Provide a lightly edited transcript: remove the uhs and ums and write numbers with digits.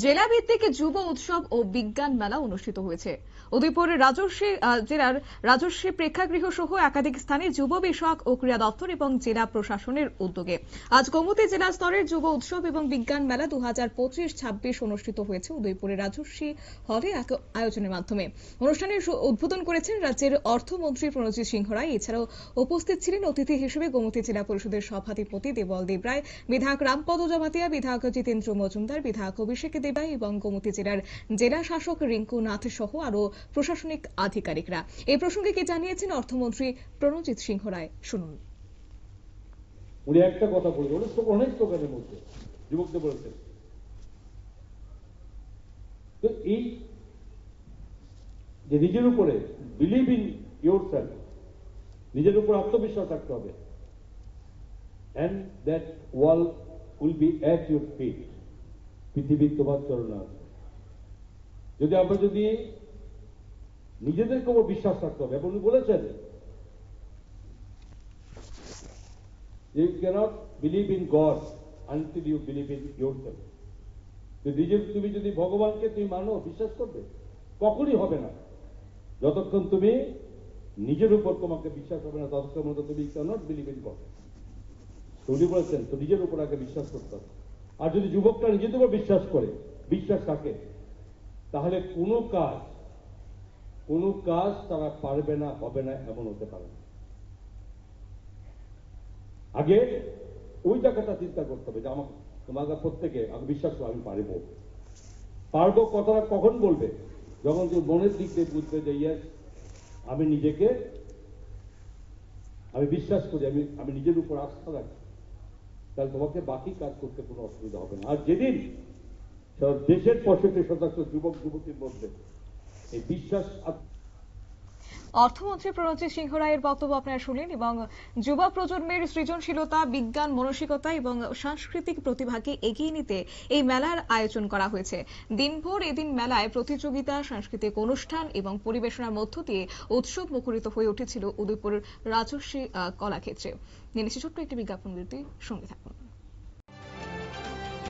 জেলাভিত্তিক যুব উৎসব ও বিজ্ঞান মেলা অনুষ্ঠিত হয়েছে। উদয়পুরের জেলার রাজর্ষি প্রেক্ষাগৃহ সহ একাধিক স্থানে যুব বিষয়ক ও ক্রীড়া দপ্তর এবং জেলা প্রশাসনের উদ্যোগে আজ গোমতী জেলা স্তরের যুব উৎসব এবং বিজ্ঞান মেলা 2025-26 অনুষ্ঠিত হয়েছে উদয়পুরের রাজর্ষি হলে এক আয়োজনের মাধ্যমে। অনুষ্ঠানের উদ্বোধন করেছেন রাজ্যের অর্থমন্ত্রী প্রণজিৎ সিংহ রায়। এছাড়াও উপস্থিত ছিলেন অতিথি হিসেবে গোমতী জেলা পরিষদের সভাধিপতি দেবল দেবরায়, বিধায়ক রামপদ জমাতিয়া, বিধায়ক জিতেন্দ্র মজুমদার, বিধায়ক অভিষেক দেবাই এবং গোমতী জেলার জেলা শাসক রিঙ্কু নাথ সহ আরো প্রশাসনিক আধিকারিকরা। এই প্রসঙ্গে কি জানিয়েছেন অর্থমন্ত্রী প্রণজিৎ সিংহ রায়, শুনুন। উনি একটা কথা বলেছেন, অনেক প্রকারের মধ্যে যুবকদের বলেছেন, তো এই যে নিজের উপরে বিলিভ ইন ইয়োরসেলফ, নিজের উপর আত্মবিশ্বাস রাখতে হবে, and that wall will be at your feet. পৃথিবী তোমার চরণে আছে। যদি আমরা নিজেদেরকে উপর বিশ্বাস রাখতে হবে, এবং উনি বলেছেন you cannot believe in God until you believe in yourself. তুমি যদি ভগবানকে তুমি মানো, বিশ্বাস করবে, কখনই হবে না যতক্ষণ তুমি নিজের উপর তোমাকে বিশ্বাস হবে না, ততক্ষণ মতো তুমি cannot believe in God. উনি বলেছেন তো নিজের উপর আগে বিশ্বাস করতে হবে। আর যদি যুবকরা নিজেদের উপর বিশ্বাস থাকে, তাহলে কোনো কাজ তারা পারবে না, হবে না, এমন হতে পারে না। আগে ওই জায়গাটা চিন্তা করতে হবে যে তোমাকে প্রত্যেকে আগে বিশ্বাস করো আমি পারবো কথাটা কখন বলবে? যখন তুমি মনের দিক দিয়ে বুঝবে যে ইয়েস, আমি বিশ্বাস করি, আমি নিজের উপর আস্থা রাখি, তাহলে তোমাকে বাকি কাজ করতে কোনো অসুবিধা হবে না। আর যেদিন দেশের 65% যুবক যুবতীর মধ্যে এই বিশ্বাস। অর্থমন্ত্রী প্রণজিৎ সিংহ রায়ের বক্তব্য আপনারা শুনলেন এবং যুব প্রজন্মের সৃজনশীলতা, বিজ্ঞান মানসিকতা এবং সাংস্কৃতিক প্রতিভাকে এগিয়ে নিতে এই মেলার আয়োজন করা হয়েছে। দিনভর এদিন মেলায় প্রতিযোগিতা, সাংস্কৃতিক অনুষ্ঠান এবং পরিবেশনার মধ্য দিয়ে উৎসব মুখরিত হয়ে উঠেছিল উদয়পুরের রাজর্ষি কলাক্ষেত্রে। নিয়ে নিচ্ছি ছোট্ট একটি বিজ্ঞাপন বিরতি, সঙ্গে থাকুন।